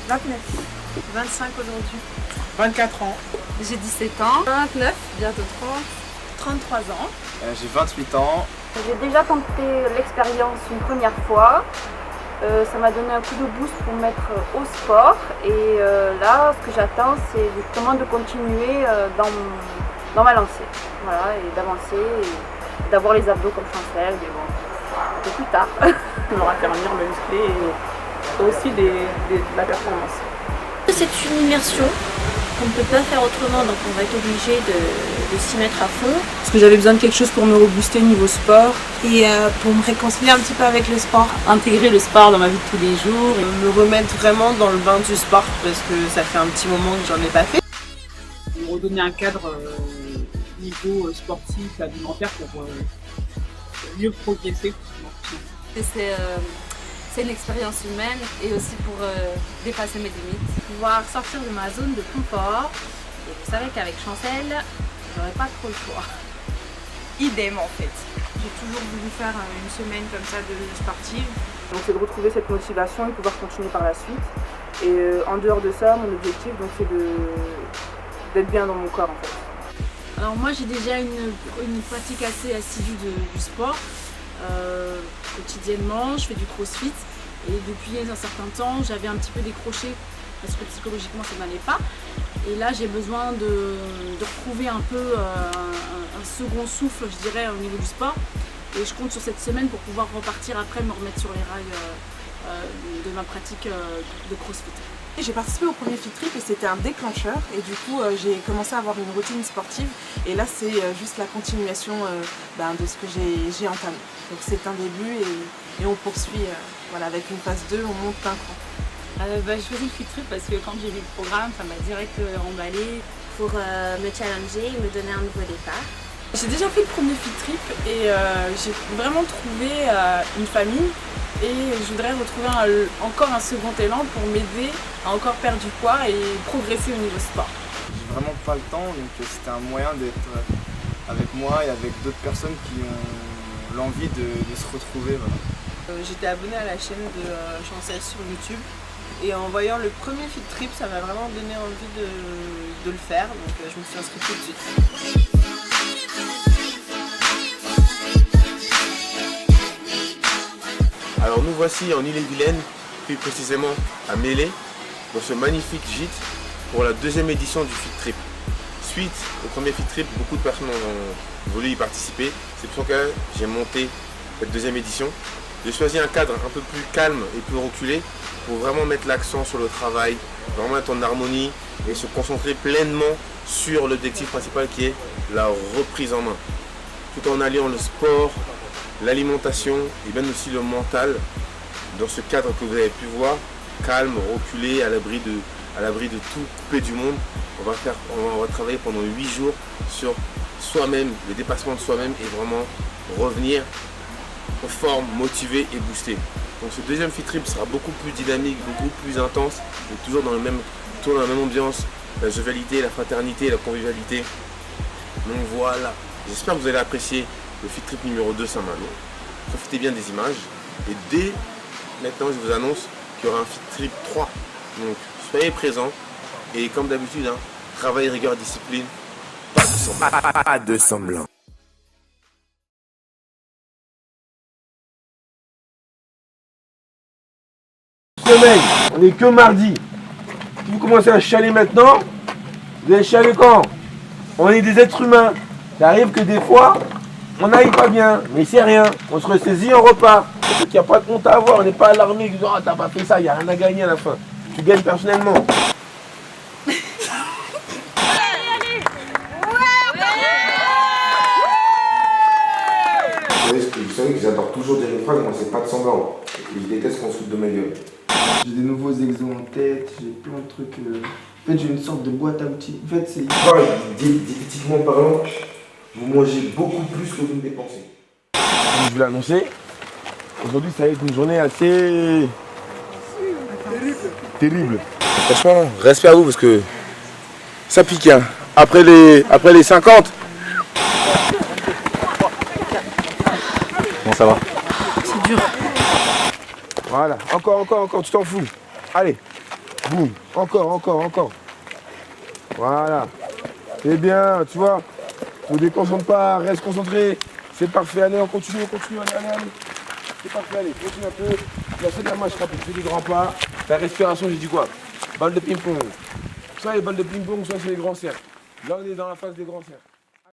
29. 25 aujourd'hui. 24 ans. J'ai 17 ans. 29, bientôt 30. 33 ans. J'ai 28 ans. J'ai déjà tenté l'expérience une première fois. Ça m'a donné un coup de boost pour me mettre au sport. Et là, ce que j'attends, c'est justement de continuer dans ma lancée. Voilà, et d'avancer, et d'avoir les abdos comme Chancel, mais bon, un peu plus tard. On aura fait revenir le musclé et aussi de la performance. C'est une immersion qu'on ne peut pas faire autrement, donc on va être obligé de s'y mettre à fond. Parce que j'avais besoin de quelque chose pour me rebooster niveau sport et pour me réconcilier un petit peu avec le sport. Intégrer le sport dans ma vie de tous les jours. Me remettre vraiment dans le bain du sport parce que ça fait un petit moment que j'en ai pas fait. Me redonner un cadre niveau sportif, alimentaire pour mieux progresser. C'est une expérience humaine et aussi pour dépasser mes limites. Pouvoir sortir de ma zone de confort. Et vous savez qu'avec Chancel, j'aurais pas trop le choix. Idem en fait. J'ai toujours voulu faire une semaine comme ça de sportive. Donc c'est de retrouver cette motivation et pouvoir continuer par la suite. Et en dehors de ça, mon objectif, donc, c'est d'être bien dans mon corps en fait. Alors moi j'ai déjà une pratique assez assidue du sport. Quotidiennement, je fais du crossfit et depuis un certain temps j'avais un petit peu décroché parce que psychologiquement ça n'allait pas et là j'ai besoin de retrouver un peu un second souffle je dirais au niveau du sport et je compte sur cette semaine pour pouvoir repartir après me remettre sur les rails de ma pratique de crossfit. J'ai participé au premier Fit Trip et c'était un déclencheur et du coup j'ai commencé à avoir une routine sportive et là c'est juste la continuation de ce que j'ai entamé. Donc c'est un début et on poursuit voilà, avec une phase 2, on monte d'un cran. Je faisais le Fit Trip parce que quand j'ai vu le programme ça m'a direct emballé. Pour me challenger et me donner un nouveau départ. J'ai déjà fait le premier Fit Trip et j'ai vraiment trouvé une famille et je voudrais retrouver encore un second élan pour m'aider à encore perdre du poids et progresser au niveau sport. J'ai vraiment pas le temps, donc c'était un moyen d'être avec moi et avec d'autres personnes qui ont l'envie de se retrouver. Voilà. J'étais abonnée à la chaîne de Chancel sur YouTube et en voyant le premier Fit Trip, ça m'a vraiment donné envie de le faire, donc je me suis inscrite tout de suite. Alors nous voici en Ille-et-Vilaine, plus précisément à Mélé, dans ce magnifique gîte pour la deuxième édition du Fit Trip. Suite au premier Fit Trip, beaucoup de personnes ont voulu y participer. C'est pour ça que j'ai monté cette deuxième édition. J'ai choisi un cadre un peu plus calme et plus reculé pour vraiment mettre l'accent sur le travail, vraiment être en harmonie et se concentrer pleinement sur l'objectif principal qui est la reprise en main. Tout en alliant le sport, l'alimentation et même aussi le mental dans ce cadre que vous avez pu voir, calme, reculé, à l'abri de tout coupé du monde. On va travailler pendant 8 jours sur soi-même, le dépassement de soi-même et vraiment revenir en forme, motivé et boosté. Donc ce deuxième Fit Trip sera beaucoup plus dynamique, beaucoup plus intense, mais toujours dans la même ambiance, la jovialité, la fraternité, la convivialité. Donc voilà, j'espère que vous allez apprécier le Fit Trip numéro 2 Saint-Malo. Profitez bien des images et dès maintenant je vous annonce qu'il y aura un Fit Trip 3. Donc soyez présents et comme d'habitude, travail, rigueur, discipline, pas de semblant. Pas de semblant. Semaine, on n'est que mardi. Si vous commencez à chialer maintenant, vous allez chialer quand? On est des êtres humains. Ça arrive que des fois, on n'aille pas bien, mais c'est rien. On se ressaisit, on repart. Il n'y a pas de compte à avoir, on n'est pas alarmé. Ah, t'as pas fait ça, il n'y a rien à gagner à la fin. Tu gagnes personnellement. Vous savez que j'adore toujours dire une phrase, moi c'est pas de semblant. Et je déteste qu'on se foute de ma gueule. J'ai des nouveaux exos en tête, j'ai plein de trucs. En fait, j'ai une sorte de boîte à outils. En fait, c'est. Diététiquement parlant, vous mangez beaucoup plus que vous ne dépensez. Comme je vous l'ai annoncé, aujourd'hui ça va être une journée assez. terrible. Franchement, respect à vous parce que ça pique. Hein. Après les 50. Bon, ça va. C'est dur. Voilà, encore, tu t'en fous. Allez, Boum. Encore, encore, encore. Voilà. C'est bien, tu vois. Ne déconcentre pas, reste concentré. C'est parfait, allez, on continue, allez. C'est parfait, allez, continue un peu. Tu vas faire de la marche rapide, fais des grands pas. Ta respiration, j'ai dit quoi? Balle de ping-pong. Soit les balles de ping-pong, soit c'est les grands cercles. Là, on est dans la phase des grands cercles.